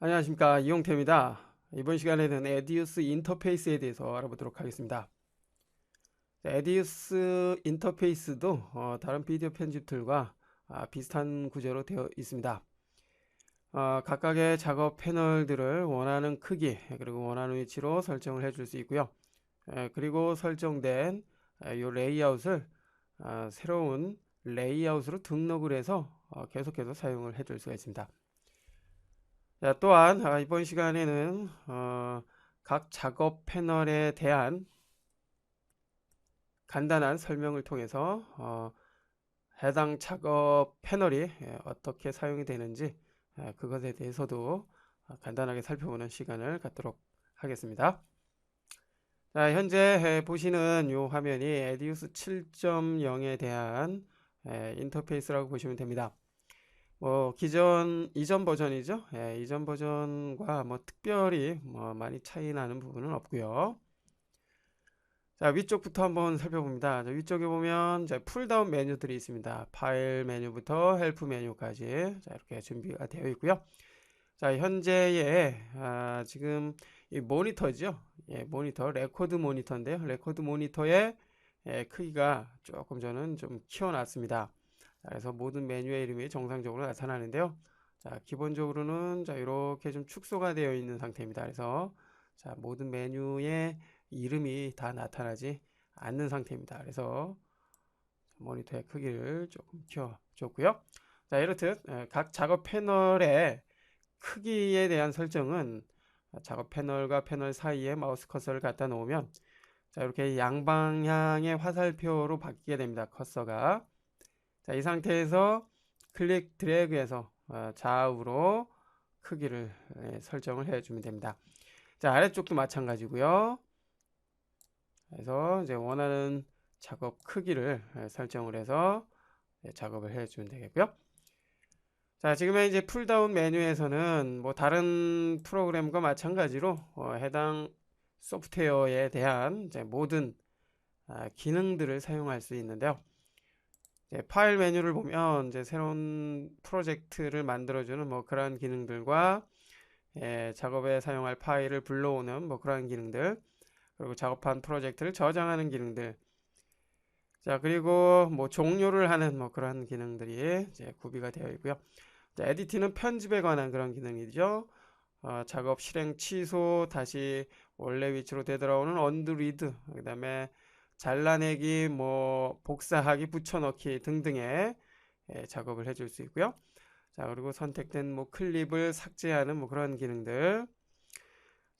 안녕하십니까, 이용태입니다. 이번 시간에는 에디우스 인터페이스에 대해서 알아보도록 하겠습니다. 에디우스 인터페이스도 다른 비디오 편집 툴과 비슷한 구조로 되어 있습니다. 각각의 작업 패널들을 원하는 크기 그리고 원하는 위치로 설정을 해줄 수 있고요. 그리고 설정된 이 레이아웃을 새로운 레이아웃으로 등록을 해서 계속해서 사용을 해줄 수가 있습니다. 자, 또한 이번 시간에는 각 작업 패널에 대한 간단한 설명을 통해서 해당 작업 패널이 어떻게 사용이 되는지 그것에 대해서도 간단하게 살펴보는 시간을 갖도록 하겠습니다. 자, 현재 보시는 이 화면이 에디우스 7.0에 대한 인터페이스라고 보시면 됩니다. 이전 버전이죠. 이전 버전과 특별히 많이 차이 나는 부분은 없고요. 자, 위쪽부터 한번 살펴봅니다. 자, 위쪽에 보면 풀다운 메뉴들이 있습니다. 파일 메뉴부터 헬프 메뉴까지 이렇게 준비가 되어 있고요. 자, 현재의 지금 이 모니터죠. 모니터, 레코드 모니터인데요. 레코드 모니터의 크기가 조금 저는 좀 키워놨습니다. 그래서 모든 메뉴의 이름이 정상적으로 나타나는데요. 자, 기본적으로는 이렇게 좀 축소가 되어 있는 상태입니다. 그래서 모든 메뉴의 이름이 다 나타나지 않는 상태입니다. 그래서 모니터의 크기를 조금 키워줬고요. 자, 이렇듯 각 작업 패널의 크기에 대한 설정은 작업 패널과 패널 사이에 마우스 커서를 갖다 놓으면 이렇게 양방향의 화살표로 바뀌게 됩니다. 커서가. 자, 이 상태에서 클릭 드래그해서 좌우로 크기를 설정을 해주면 됩니다. 자, 아래쪽도 마찬가지고요. 그래서 이제 원하는 작업 크기를 설정을 해서 작업을 해주면 되겠고요. 자, 지금의 이제 풀다운 메뉴에서는 다른 프로그램과 마찬가지로 해당 소프트웨어에 대한 모든 기능들을 사용할 수 있는데요. 파일 메뉴를 보면 이제 새로운 프로젝트를 만들어주는 그러한 기능들과 작업에 사용할 파일을 불러오는 그러한 기능들, 그리고 작업한 프로젝트를 저장하는 기능들, 자, 그리고 종료를 하는 그러한 기능들이 이제 구비가 되어 있고요. 자, 에디팅은 편집에 관한 그런 기능이죠. 작업 실행 취소, 다시 원래 위치로 되돌아오는 언두 리드, 그 다음에 잘라내기, 복사하기, 붙여넣기 등등의 작업을 해줄 수 있고요. 자, 그리고 선택된 클립을 삭제하는 그런 기능들.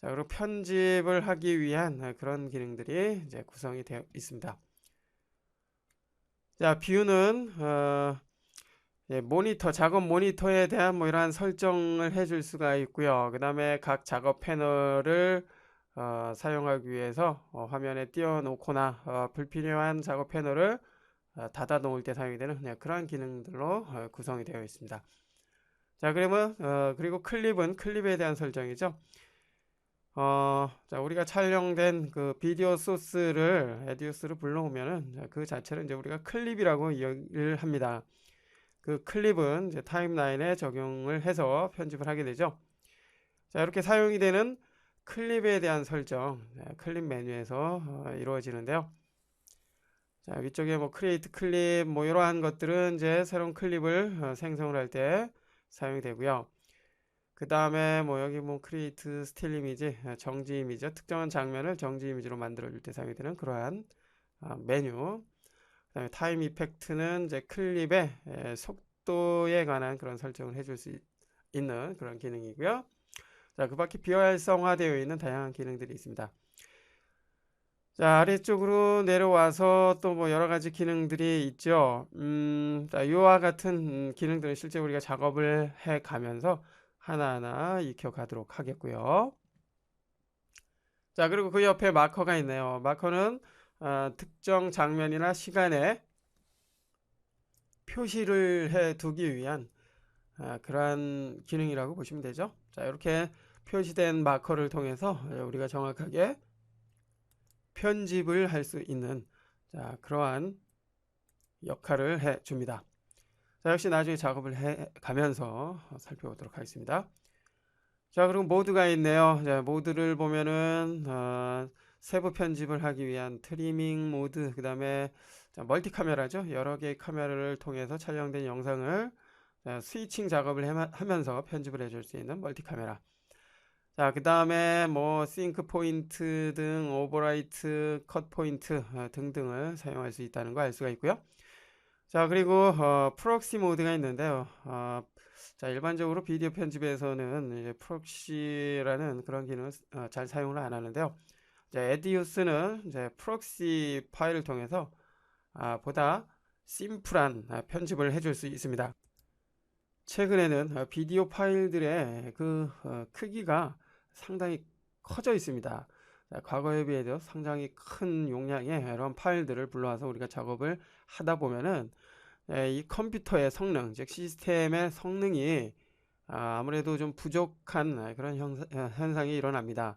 자, 그리고 편집을 하기 위한 그런 기능들이 이제 구성이 되어 있습니다. 자, 뷰는 모니터, 작업 모니터에 대한 이러한 설정을 해줄 수가 있고요. 그 다음에 각 작업 패널을 사용하기 위해서 화면에 띄워놓거나 불필요한 작업 패널을 닫아 놓을 때 사용이 되는 그러한 기능들로 구성이 되어 있습니다. 자, 그러면 그리고 클립은 클립에 대한 설정이죠. 자, 우리가 촬영된 그 비디오 소스를 에디우스로 불러오면은 그 자체를 이제 우리가 클립이라고 이야기를 합니다. 그 클립은 이제 타임라인에 적용을 해서 편집을 하게 되죠. 자, 이렇게 사용이 되는 클립에 대한 설정, 클립 메뉴에서 이루어지는데요. 자, 위쪽에 크리에이트 클립 이러한 것들은 이제 새로운 클립을 생성을 할 때 사용이 되고요. 그 다음에 여기 크리에이트 스틸 이미지, 정지 이미지, 특정한 장면을 정지 이미지로 만들어 줄 때 사용이 되는 그러한 메뉴. 그 다음에 타임 이펙트는 이제 클립의 속도에 관한 그런 설정을 해줄 수 있는 그런 기능이고요. 자, 그 밖에 비활성화되어 있는 다양한 기능들이 있습니다. 자, 아래쪽으로 내려와서 또 여러 가지 기능들이 있죠. 자, 이와 같은 기능들은 실제 우리가 작업을 해 가면서 하나하나 익혀 가도록 하겠고요. 자, 그리고 그 옆에 마커가 있네요. 마커는 특정 장면이나 시간에 표시를 해 두기 위한 그러한 기능이라고 보시면 되죠. 자, 이렇게 표시된 마커를 통해서 우리가 정확하게 편집을 할 수 있는 그러한 역할을 해 줍니다. 자, 역시 나중에 작업을 해 가면서 살펴보도록 하겠습니다. 자, 그리고 모드가 있네요. 자, 모드를 보면은 세부 편집을 하기 위한 트리밍 모드, 그 다음에 멀티 카메라죠. 여러 개의 카메라를 통해서 촬영된 영상을 스위칭 작업을 하면서 편집을 해줄 수 있는 멀티 카메라. 자, 그 다음에 뭐 싱크 포인트 등 오버라이트, 컷 포인트 등등을 사용할 수 있다는 거 알 수가 있고요. 자, 그리고 프록시 모드가 있는데요. 자, 일반적으로 비디오 편집에서는 이제 프록시라는 그런 기능을 잘 사용을 안 하는데요. 이제 에디우스는 이제 프록시 파일을 통해서 보다 심플한 편집을 해줄 수 있습니다. 최근에는 비디오 파일들의 그 크기가 상당히 커져 있습니다. 자, 과거에 비해서 상당히 큰 용량의 이런 파일들을 불러와서 우리가 작업을 하다 보면은 이 컴퓨터의 성능, 즉 시스템의 성능이 아무래도 좀 부족한 그런 현상이 일어납니다.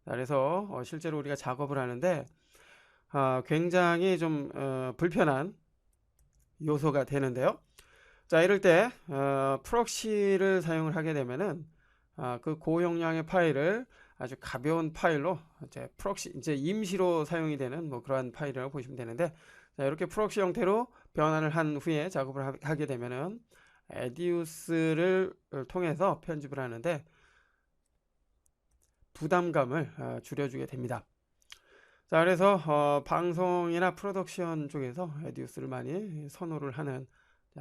그래서 실제로 우리가 작업을 하는데 굉장히 좀 불편한 요소가 되는데요. 자, 이럴 때 프록시를 사용을 하게 되면은 그 고용량의 파일을 아주 가벼운 파일로 이제 프록시 이제 임시로 사용이 되는 뭐 그러한 파일이라고 보시면 되는데, 자, 이렇게 프록시 형태로 변환을 한 후에 작업을 하게 되면은 에디우스를 통해서 편집을 하는데 부담감을 줄여주게 됩니다. 자, 그래서 방송이나 프로덕션 쪽에서 에디우스를 많이 선호를 하는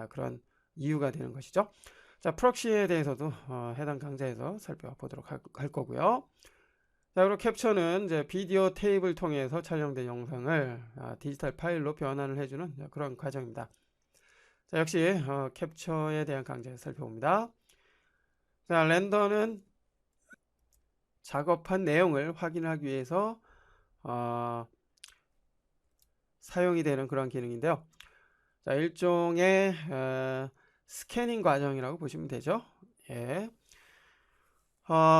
그런 이유가 되는 것이죠. 자, 프록시에 대해서도 해당 강좌에서 살펴보도록 할 거고요. 자, 그리고 캡처는 이제 비디오 테이프를 통해서 촬영된 영상을 디지털 파일로 변환을 해주는 그런 과정입니다. 자, 역시 캡처에 대한 강좌에서 살펴봅니다. 자, 렌더는 작업한 내용을 확인하기 위해서 사용이 되는 그런 기능인데요. 자, 일종의 스캐닝 과정이라고 보시면 되죠. 예.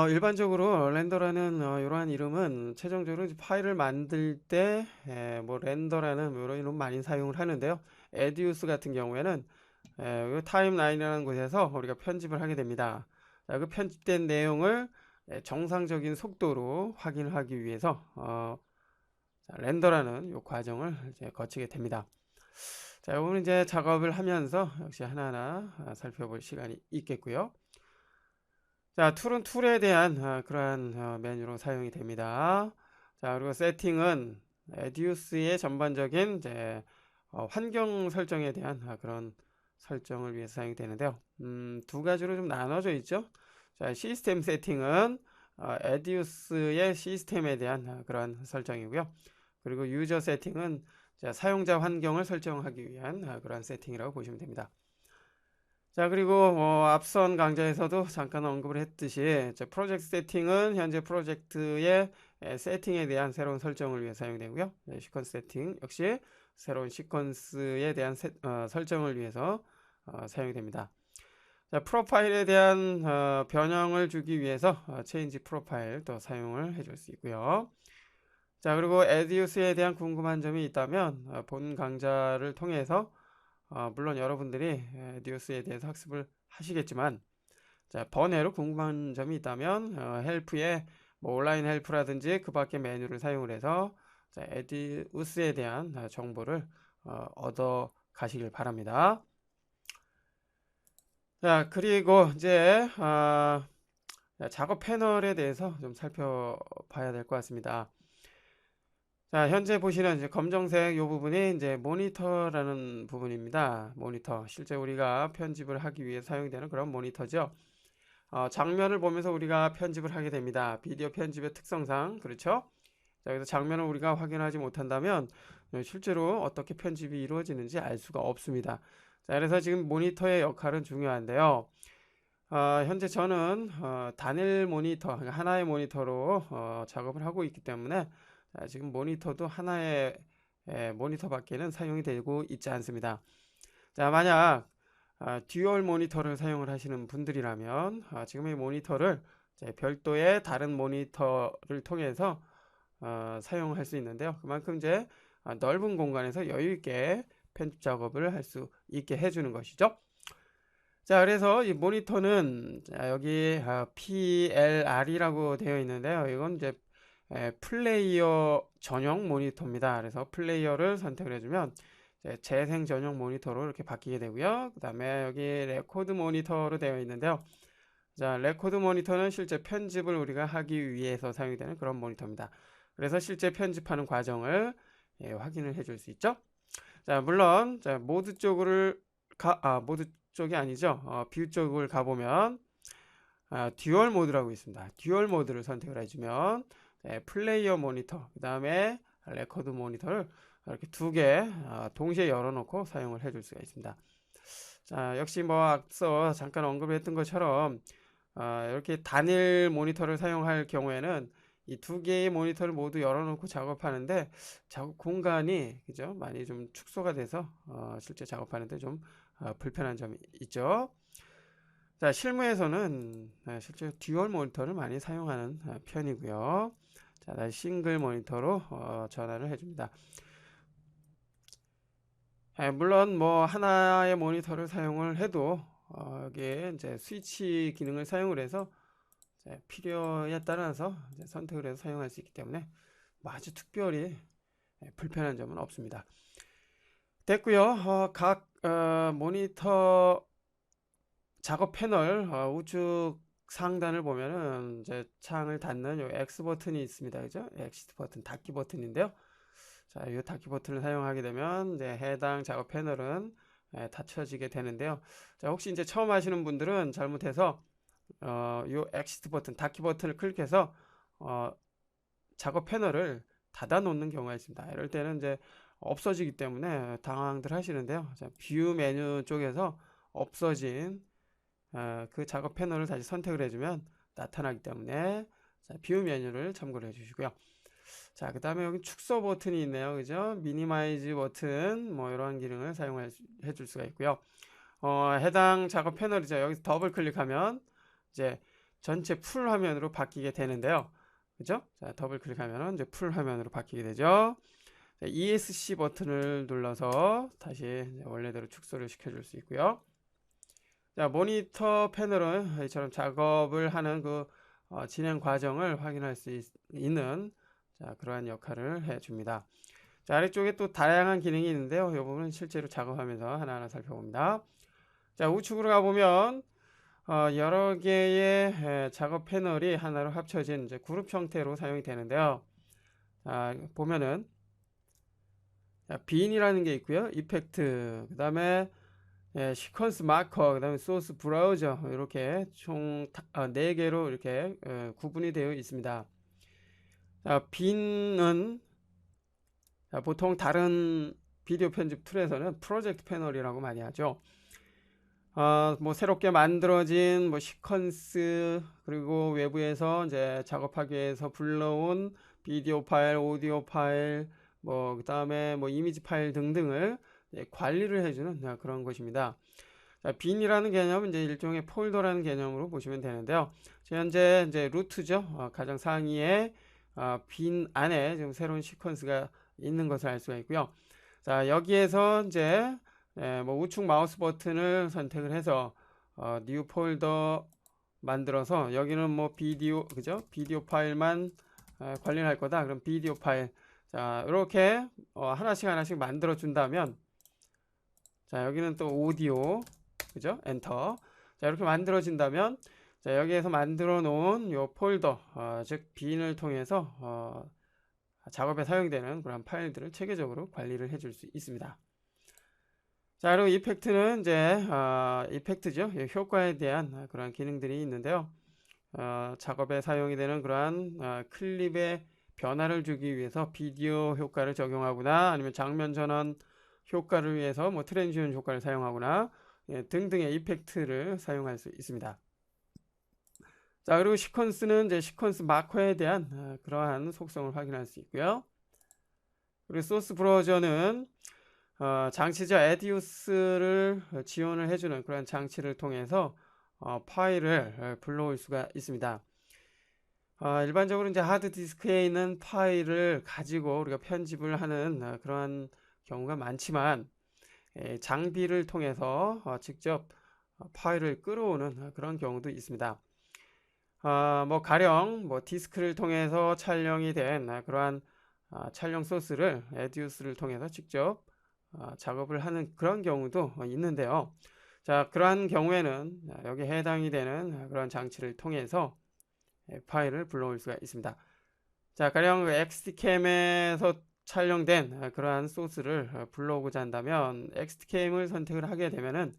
일반적으로 렌더라는 이러한 이름은 최종적으로 파일을 만들 때 뭐 렌더라는 이런 이름 많이 사용을 하는데요. 에디우스 같은 경우에는 타임라인이라는 곳에서 우리가 편집을 하게 됩니다. 자, 그 편집된 내용을 정상적인 속도로 확인하기 위해서 자, 렌더라는 이 과정을 이제 거치게 됩니다. 자, 오늘 이제 작업을 하면서 역시 하나하나 살펴볼 시간이 있겠고요. 자, 툴은 툴에 대한 그러한 메뉴로 사용이 됩니다. 자, 그리고 세팅은 에디우스의 전반적인 이제 환경 설정에 대한 그런 설정을 위해서 사용이 되는데요. 두 가지로 좀 나눠져 있죠. 자, 시스템 세팅은 에디우스의 시스템에 대한 그런 설정이고요. 그리고 유저 세팅은 자, 사용자 환경을 설정하기 위한 그런 세팅이라고 보시면 됩니다. 자, 그리고 앞선 강좌에서도 잠깐 언급을 했듯이 프로젝트 세팅은 현재 프로젝트의 세팅에 대한 새로운 설정을 위해 사용되고요. 시퀀스 세팅 역시 새로운 시퀀스에 대한 설정을 위해서 사용이 됩니다. 자, 프로파일에 대한 변형을 주기 위해서 체인지 프로파일 또 사용을 해줄 수 있고요. 자, 그리고 에디우스에 대한 궁금한 점이 있다면 본 강좌를 통해서 물론 여러분들이 에디우스에 대해서 학습을 하시겠지만, 자, 번외로 궁금한 점이 있다면 헬프에 뭐 온라인 헬프라든지 그 밖의 메뉴를 사용을 해서 자, 에디우스에 대한 정보를 얻어 가시길 바랍니다. 자, 그리고 이제 작업 패널에 대해서 좀 살펴봐야 될 것 같습니다. 자, 현재 보시는 이제 검정색 이 부분이 이제 모니터라는 부분입니다. 모니터. 실제 우리가 편집을 하기 위해 사용되는 그런 모니터죠. 장면을 보면서 우리가 편집을 하게 됩니다. 비디오 편집의 특성상. 그렇죠? 자, 그래서 장면을 우리가 확인하지 못한다면 실제로 어떻게 편집이 이루어지는지 알 수가 없습니다. 자, 그래서 지금 모니터의 역할은 중요한데요. 현재 저는 단일 모니터, 그러니까 하나의 모니터로 작업을 하고 있기 때문에 지금 모니터도 하나의 모니터밖에는 사용이 되고 있지 않습니다. 자, 만약 듀얼 모니터를 사용을 하시는 분들이라면 지금 이 모니터를 별도의 다른 모니터를 통해서 사용할 수 있는데요. 그만큼 이제 넓은 공간에서 여유 있게 편집 작업을 할 수 있게 해주는 것이죠. 자, 그래서 이 모니터는 자, 여기 PLR이라고 되어 있는데요. 이건 이제 플레이어 전용 모니터입니다. 그래서 플레이어를 선택을 해주면 이제 재생 전용 모니터로 이렇게 바뀌게 되고요. 그 다음에 여기 레코드 모니터로 되어 있는데요. 자, 레코드 모니터는 실제 편집을 우리가 하기 위해서 사용이 되는 그런 모니터입니다. 그래서 실제 편집하는 과정을 확인을 해줄 수 있죠. 자, 물론 자, 모드 쪽을 모드 쪽이 아니죠. 뷰 쪽을 가보면 듀얼 모드라고 있습니다. 듀얼 모드를 선택을 해주면 플레이어 모니터, 그 다음에 레코드 모니터를 이렇게 두 개 동시에 열어놓고 사용을 해줄 수가 있습니다. 자, 역시 뭐 앞서 잠깐 언급했던 것처럼 이렇게 단일 모니터를 사용할 경우에는 이 두 개의 모니터를 모두 열어놓고 작업하는데 작업 공간이 그죠? 많이 좀 축소가 돼서 실제 작업하는데 좀 불편한 점이 있죠. 자, 실무에서는 실제 듀얼 모니터를 많이 사용하는 편이고요. 자, 다시 싱글 모니터로 전환을 해줍니다. 물론 뭐 하나의 모니터를 사용을 해도 여기에 이제 스위치 기능을 사용을 해서 필요에 따라서 선택을 해서 사용할 수 있기 때문에 뭐 아주 특별히 불편한 점은 없습니다. 됐고요. 각 모니터 작업 패널 우측 상단을 보면은 이제 창을 닫는 요 X 버튼이 있습니다. 그죠? 엑시트 버튼, 닫기 버튼인데요. 자, 이 닫기 버튼을 사용하게 되면 이제 해당 작업 패널은 닫혀지게 되는데요. 자, 혹시 이제 처음 하시는 분들은 잘못해서 요 엑시트 버튼, 닫기 버튼을 클릭해서 작업 패널을 닫아 놓는 경우가 있습니다. 이럴 때는 이제 없어지기 때문에 당황들 하시는데요. 자, 뷰 메뉴 쪽에서 없어진 그 작업 패널을 다시 선택을 해주면 나타나기 때문에 자, 뷰 메뉴를 참고를 해주시고요. 자, 그 다음에 여기 축소 버튼이 있네요. 그죠? 미니마이즈 버튼, 뭐, 이러한 기능을 사용해 줄 수가 있고요. 해당 작업 패널이죠. 여기서 더블 클릭하면 이제 전체 풀 화면으로 바뀌게 되는데요. 그죠? 자, 더블 클릭하면 이제 풀 화면으로 바뀌게 되죠. 자, ESC 버튼을 눌러서 다시 원래대로 축소를 시켜줄 수 있고요. 자, 모니터 패널은 이처럼 작업을 하는 그 진행 과정을 확인할 수 있는 자, 그러한 역할을 해줍니다. 자, 아래쪽에 또 다양한 기능이 있는데요. 이 부분은 실제로 작업하면서 하나하나 살펴봅니다. 자, 우측으로 가보면 여러 개의 작업 패널이 하나로 합쳐진 이제 그룹 형태로 사용이 되는데요. 보면은 빈이라는 게 있고요. 이펙트, 그 다음에 시퀀스 마커, 그 다음에 소스 브라우저 이렇게 총 4개로 이렇게 구분이 되어 있습니다. 빈은 보통 다른 비디오 편집 툴에서는 프로젝트 패널이라고 많이 하죠. 뭐 새롭게 만들어진 뭐 시퀀스 그리고 외부에서 이제 작업하기 위해서 불러온 비디오 파일, 오디오 파일, 뭐 그다음에 뭐 이미지 파일 등등을 관리를 해주는 그런 것입니다. 자, 빈이라는 개념은 이제 일종의 폴더라는 개념으로 보시면 되는데요. 현재 이제 루트죠. 가장 상위에 빈 안에 지금 새로운 시퀀스가 있는 것을 알 수가 있고요. 자, 여기에서 이제 뭐 우측 마우스 버튼을 선택을 해서 뉴 폴더 만들어서 여기는 뭐 비디오 그죠? 비디오 파일만 관리를 할 거다. 그럼 비디오 파일 자, 이렇게 하나씩 하나씩 만들어 준다면 자, 여기는 또 오디오 그죠? 엔터. 자, 이렇게 만들어진다면 자, 여기에서 만들어 놓은 요 폴더 즉 빈을 통해서 작업에 사용되는 그런 파일들을 체계적으로 관리를 해줄 수 있습니다. 자, 그리고 이펙트는 이제 이펙트죠. 효과에 대한 그런 기능들이 있는데요. 작업에 사용이 되는 그러한 클립의 변화를 주기 위해서 비디오 효과를 적용하거나 아니면 장면 전환 효과를 위해서 뭐 트랜지션 효과를 사용하거나 등등의 이펙트를 사용할 수 있습니다. 자, 그리고 시퀀스는 이제 시퀀스 마커에 대한 그러한 속성을 확인할 수 있고요. 그리고 소스 브라우저는 장치죠. 에디우스를 지원을 해주는 그런 장치를 통해서 파일을 불러올 수가 있습니다. 일반적으로 이제 하드디스크에 있는 파일을 가지고 우리가 편집을 하는 그러한 경우가 많지만 장비를 통해서 직접 파일을 끌어오는 그런 경우도 있습니다. 뭐 가령 뭐 디스크를 통해서 촬영이 된 그러한 촬영 소스를 에듀스를 통해서 직접 작업을 하는 그런 경우도 있는데요. 자, 그러한 경우에는 여기 해당이 되는 그런 장치를 통해서 파일을 불러올 수가 있습니다. 자, 가령 XDCam에서 촬영된 그러한 소스를 불러오고자 한다면 XDCam을 선택을 하게 되면은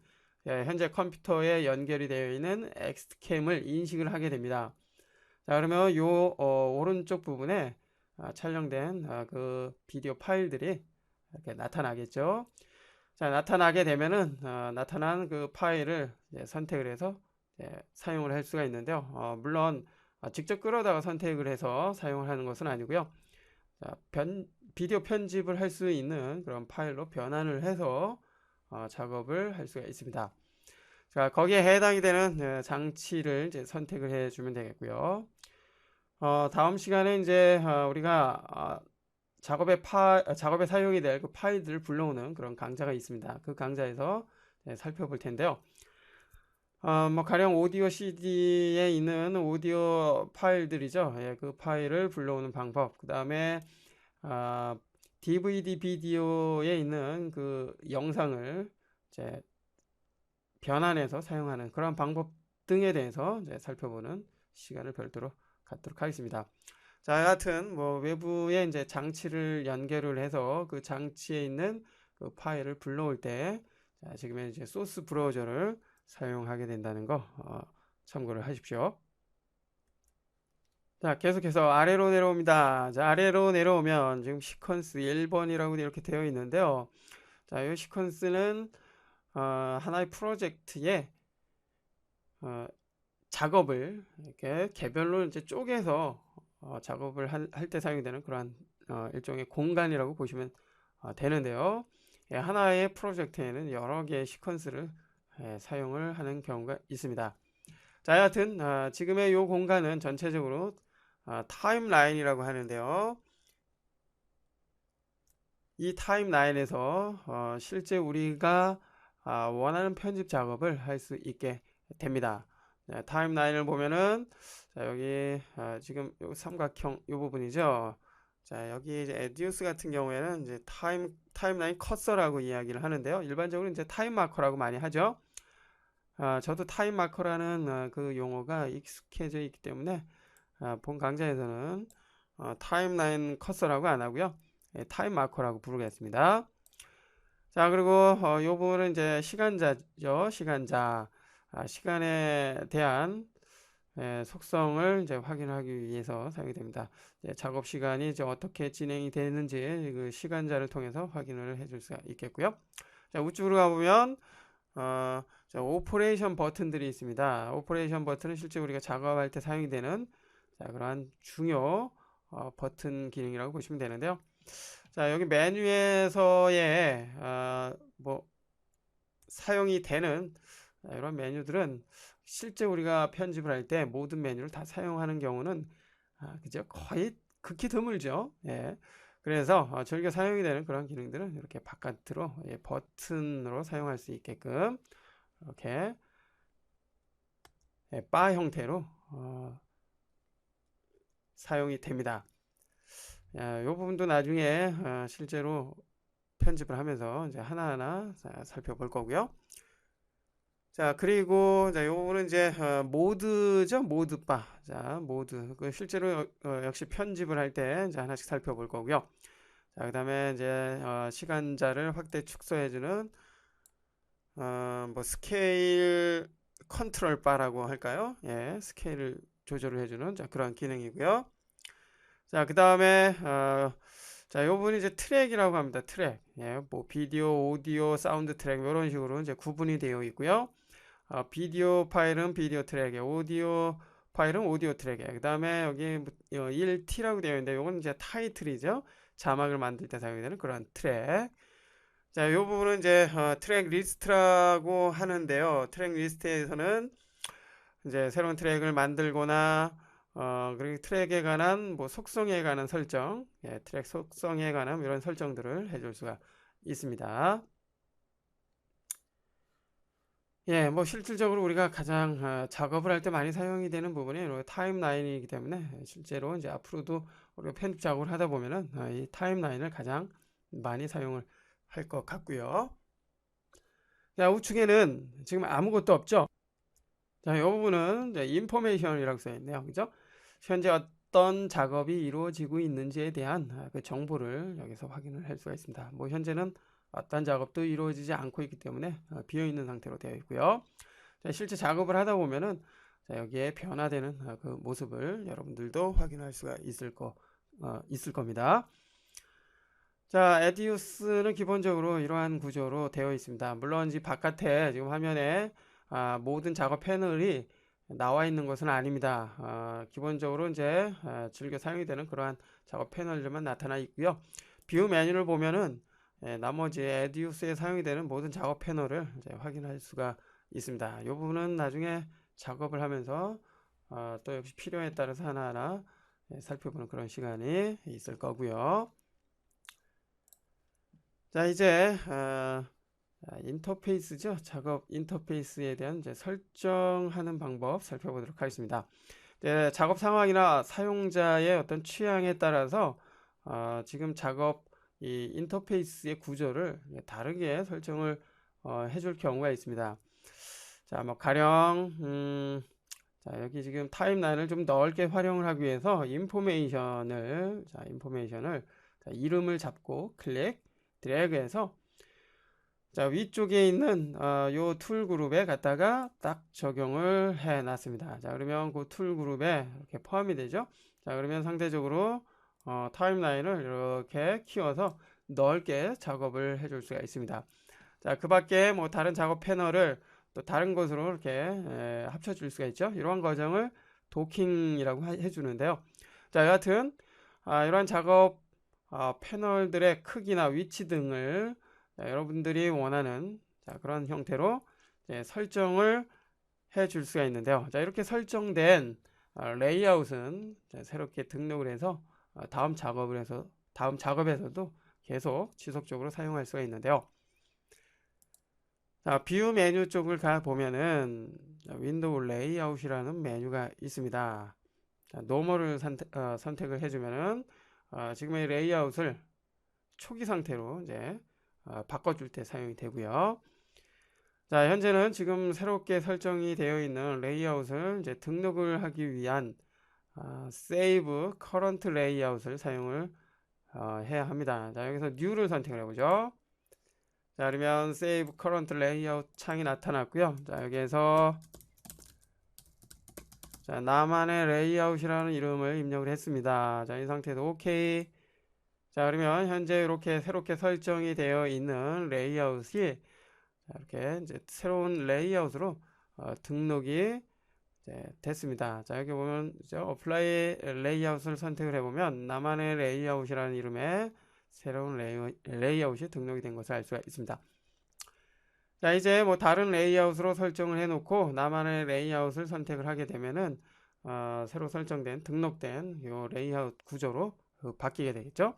현재 컴퓨터에 연결이 되어 있는 XDCam을 인식을 하게 됩니다. 자, 그러면 요 오른쪽 부분에 촬영된 그 비디오 파일들이 이렇게 나타나겠죠. 자, 나타나게 되면은 나타난 그 파일을 선택을 해서 사용을 할 수가 있는데요. 물론 직접 끌어다가 선택을 해서 사용을 하는 것은 아니고요. 자, 비디오 편집을 할 수 있는 그런 파일로 변환을 해서 작업을 할 수가 있습니다. 자, 거기에 해당이 되는 장치를 이제 선택을 해주면 되겠고요. 다음 시간에 이제 우리가 작업에 사용이 될 그 파일들을 불러오는 그런 강좌가 있습니다. 그 강좌에서 살펴볼 텐데요. 뭐 가령 오디오 CD에 있는 오디오 파일들이죠. 예, 그 파일을 불러오는 방법. 그 다음에 DVD 비디오에 있는 그 영상을 이제 변환해서 사용하는 그런 방법 등에 대해서 이제 살펴보는 시간을 별도로 갖도록 하겠습니다. 자, 여하튼 뭐 외부에 이제 장치를 연결을 해서 그 장치에 있는 그 파일을 불러올 때 지금의 이제 소스 브라우저를 사용하게 된다는 거 참고를 하십시오. 자, 계속해서 아래로 내려옵니다. 자, 아래로 내려오면 지금 시퀀스 1번이라고 이렇게 되어 있는데요. 자, 이 시퀀스는 하나의 프로젝트에 작업을 이렇게 개별로 이제 쪼개서 작업을 할 때 사용되는 그러한 일종의 공간이라고 보시면 되는데요. 예, 하나의 프로젝트에는 여러 개의 시퀀스를 사용을 하는 경우가 있습니다. 자, 여하튼 지금의 이 공간은 전체적으로 타임라인이라고 하는데요. 이 타임라인에서 실제 우리가 원하는 편집 작업을 할 수 있게 됩니다. 타임라인을 보면은 자, 여기 지금 요 삼각형 이 부분이죠. 자, 여기 이제 에듀스 같은 경우에는 이제 타임라인 커서라고 이야기를 하는데요. 일반적으로 이제 타임 마커라고 많이 하죠. 저도 타임 마커라는 그 용어가 익숙해져 있기 때문에 본 강좌에서는 타임라인 커서라고 안 하고요. 타임 마커라고 부르겠습니다. 자, 그리고 이 부분은 이제 시간자죠. 시간자. 시간에 대한 속성을 이제 확인하기 위해서 사용이 됩니다. 작업 시간이 이제 어떻게 진행이 되는지 그 시간자를 통해서 확인을 해줄 수가 있겠고요. 자, 우측으로 가보면 자, 오퍼레이션 버튼들이 있습니다. 오퍼레이션 버튼은 실제 우리가 작업할 때 사용이 되는 그러한 중요 버튼 기능이라고 보시면 되는데요. 자, 여기 메뉴에서의 뭐 사용이 되는 이런 메뉴들은 실제 우리가 편집을 할 때 모든 메뉴를 다 사용하는 경우는 그죠? 거의 극히 드물죠. 예. 그래서 즐겨 사용이 되는 그런 기능들은 이렇게 바깥으로 버튼으로 사용할 수 있게끔 이렇게 바 형태로 사용이 됩니다. 이 부분도 나중에 실제로 편집을 하면서 이제 하나하나 살펴볼 거고요. 자, 그리고 자, 요거는 이제 모드죠. 모드바. 자, 모드. 그 실제로 역시 편집을 할 때 이제 하나씩 살펴볼 거고요. 자, 그다음에 이제 시간자를 확대 축소해 주는 뭐 스케일 컨트롤 바라고 할까요? 예, 스케일을 조절을 해 주는 그런 기능이고요. 자, 그다음에 자, 요 부분이 이제 트랙이라고 합니다. 트랙. 예, 뭐 비디오, 오디오, 사운드 트랙 이런 식으로 이제 구분이 되어 있고요. 비디오 파일은 비디오 트랙에, 오디오 파일은 오디오 트랙에, 그 다음에 여기 1T라고 되어 있는데 이건 이제 타이틀이죠. 자막을 만들 때 사용되는 그런 트랙. 자, 이 부분은 이제 트랙 리스트라고 하는데요. 트랙 리스트에서는 이제 새로운 트랙을 만들거나 그리고 트랙에 관한 뭐 속성에 관한 설정, 예, 트랙 속성에 관한 이런 설정들을 해줄 수가 있습니다. 예, 뭐 실질적으로 우리가 가장 작업을 할 때 많이 사용이 되는 부분이 타임라인이기 때문에 실제로 이제 앞으로도 우리가 편집 작업을 하다 보면은 이 타임라인을 가장 많이 사용을 할 것 같고요. 자, 우측에는 지금 아무것도 없죠. 자, 이 부분은 이제 인포메이션이라고 써 있네요. 그죠? 현재 어떤 작업이 이루어지고 있는지에 대한 그 정보를 여기서 확인을 할 수가 있습니다. 뭐 현재는 어떤 작업도 이루어지지 않고 있기 때문에 비어 있는 상태로 되어 있고요. 자, 실제 작업을 하다 보면은 자, 여기에 변화되는 그 모습을 여러분들도 확인할 수가 있을 겁니다. 자, 에디우스는 기본적으로 이러한 구조로 되어 있습니다. 물론 이 바깥에 지금 화면에 모든 작업 패널이 나와 있는 것은 아닙니다. 기본적으로 이제 즐겨 사용이 되는 그러한 작업 패널들만 나타나 있고요. 뷰 메뉴를 보면은 나머지 에디우스에 사용이 되는 모든 작업 패널을 이제 확인할 수가 있습니다. 이 부분은 나중에 작업을 하면서 또 역시 필요에 따라서 하나하나 살펴보는 그런 시간이 있을 거고요. 자, 이제 인터페이스죠. 작업 인터페이스에 대한 이제 설정하는 방법 살펴보도록 하겠습니다. 이제 작업 상황이나 사용자의 어떤 취향에 따라서 지금 작업 이 인터페이스의 구조를 다르게 설정을 해줄 경우가 있습니다. 자, 뭐 가령 자, 여기 지금 타임라인을 좀 넓게 활용을 하기 위해서 인포메이션을 자, 이름을 잡고 클릭 드래그해서 자, 위쪽에 있는 요 툴 그룹에 갖다가 딱 적용을 해 놨습니다. 자, 그러면 그 툴 그룹에 이렇게 포함이 되죠. 자, 그러면 상대적으로 타임라인을 이렇게 키워서 넓게 작업을 해줄 수가 있습니다. 자, 그 밖에 뭐 다른 작업 패널을 또 다른 것으로 이렇게 합쳐줄 수가 있죠. 이러한 과정을 도킹이라고 해주는데요. 자, 여하튼 이러한 작업 패널들의 크기나 위치 등을 여러분들이 원하는 그런 형태로 설정을 해 줄 수가 있는데요. 자, 이렇게 설정된 레이아웃은 새롭게 등록을 해서 다음 작업에서도 계속 지속적으로 사용할 수가 있는데요. 자, 뷰 메뉴 쪽을 가 보면은 윈도우 레이아웃이라는 메뉴가 있습니다. 자, 노멀을 선택을 해주면은 지금의 레이아웃을 초기 상태로 이제 바꿔줄 때 사용이 되고요. 자, 현재는 지금 새롭게 설정이 되어 있는 레이아웃을 이제 등록을 하기 위한 Save Current Layout을 사용을 해야 합니다. 자, 여기서 New를 선택을 해보죠. 자, 그러면 Save Current Layout 창이 나타났고요. 자, 여기에서 자, 나만의 레이아웃이라는 이름을 입력을 했습니다. 자, 이 상태에서 OK. 자, 그러면 현재 이렇게 새롭게 설정이 되어 있는 레이아웃이 이렇게 이제 새로운 레이아웃으로 등록이 됐습니다. 자, 여기 보면 이제 어플라이 레이아웃을 선택을 해보면 나만의 레이아웃이라는 이름의 새로운 레이아웃이 등록이 된 것을 알 수가 있습니다. 자, 이제 뭐 다른 레이아웃으로 설정을 해놓고 나만의 레이아웃을 선택을 하게 되면은 새로 설정된 등록된 요 레이아웃 구조로 바뀌게 되겠죠.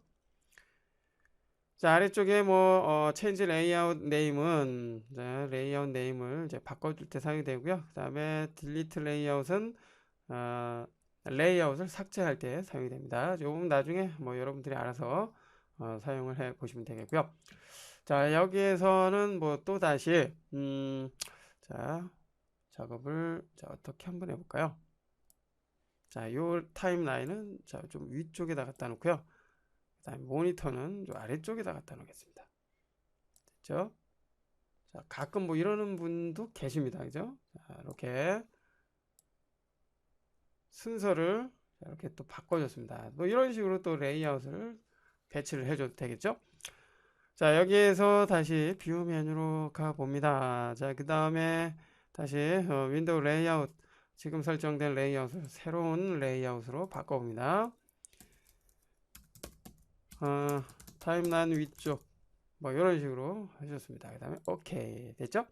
자, 아래쪽에 뭐 change layout name은 레이아웃 네임을 이제 바꿔줄 때 사용이 되고요. 그 다음에 delete layout은 레이아웃을 삭제할 때 사용이 됩니다. 조금 나중에 뭐 여러분들이 알아서 사용을 해 보시면 되겠고요. 자, 여기에서는 뭐 또 다시 자, 작업을 어떻게 한번 해볼까요? 자, 요 타임라인은 좀 위쪽에다 갖다 놓고요. 그다음에 모니터는 좀 아래쪽에다 갖다 놓겠습니다. 됐죠? 자, 가끔 뭐 이러는 분도 계십니다. 그죠? 자, 이렇게 순서를 이렇게 또 바꿔줬습니다. 뭐 이런 식으로 또 레이아웃을 배치를 해줘도 되겠죠? 자, 여기에서 다시 뷰 메뉴로 가 봅니다. 자, 그 다음에 다시 윈도우 레이아웃 지금 설정된 레이아웃을 새로운 레이아웃으로 바꿔봅니다. 타임라인 위쪽 뭐 이런 식으로 해줬습니다. 그 다음에 OK 됐죠?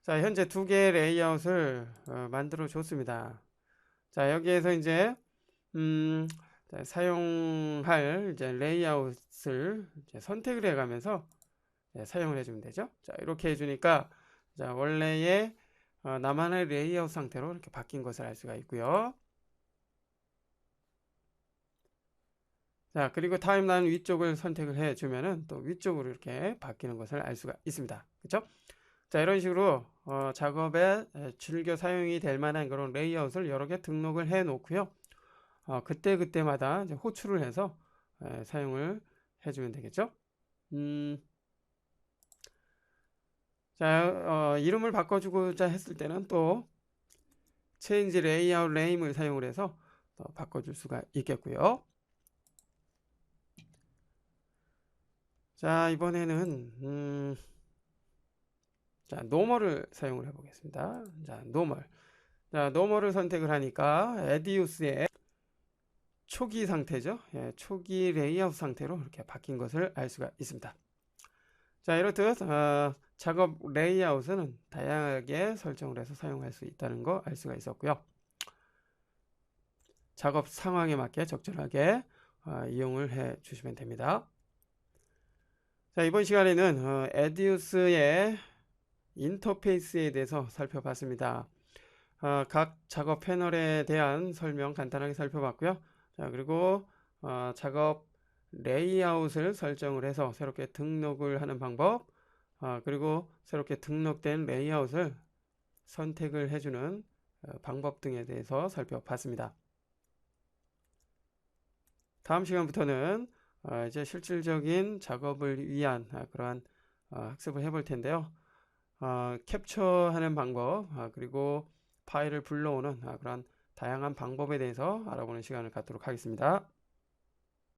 자, 현재 두 개의 레이아웃을 만들어 줬습니다. 자, 여기에서 이제 자, 사용할 이제 레이아웃을 이제 선택을 해가면서 사용을 해주면 되죠. 자, 이렇게 해주니까 자, 원래의 나만의 레이아웃 상태로 이렇게 바뀐 것을 알 수가 있고요. 자, 그리고 타임라인 위쪽을 선택을 해주면은 또 위쪽으로 이렇게 바뀌는 것을 알 수가 있습니다. 그렇죠? 자, 이런 식으로 작업에 즐겨 사용이 될 만한 그런 레이아웃을 여러 개 등록을 해 놓고요. 그때그때마다 이제 호출을 해서 사용을 해주면 되겠죠. 자, 이름을 바꿔주고자 했을 때는 또 change layout name을 사용을 해서 바꿔줄 수가 있겠고요. 자, 이번에는 자, 노멀을 사용을 해보겠습니다. 자, 노멀. 자, 노멀을 선택을 하니까 에디우스의 초기 상태죠. 예, 초기 레이아웃 상태로 이렇게 바뀐 것을 알 수가 있습니다. 자, 이렇듯 작업 레이아웃은 다양하게 설정을 해서 사용할 수 있다는 거 알 수가 있었고요. 작업 상황에 맞게 적절하게 이용을 해 주시면 됩니다. 자, 이번 시간에는 에디우스의 인터페이스에 대해서 살펴봤습니다. 각 작업 패널에 대한 설명 간단하게 살펴봤고요. 자, 그리고 작업 레이아웃을 설정을 해서 새롭게 등록을 하는 방법, 그리고 새롭게 등록된 레이아웃을 선택을 해주는 방법 등에 대해서 살펴봤습니다. 다음 시간부터는 이제 실질적인 작업을 위한 그러한 학습을 해볼 텐데요. 캡처하는 방법, 그리고 파일을 불러오는 그런 다양한 방법에 대해서 알아보는 시간을 갖도록 하겠습니다.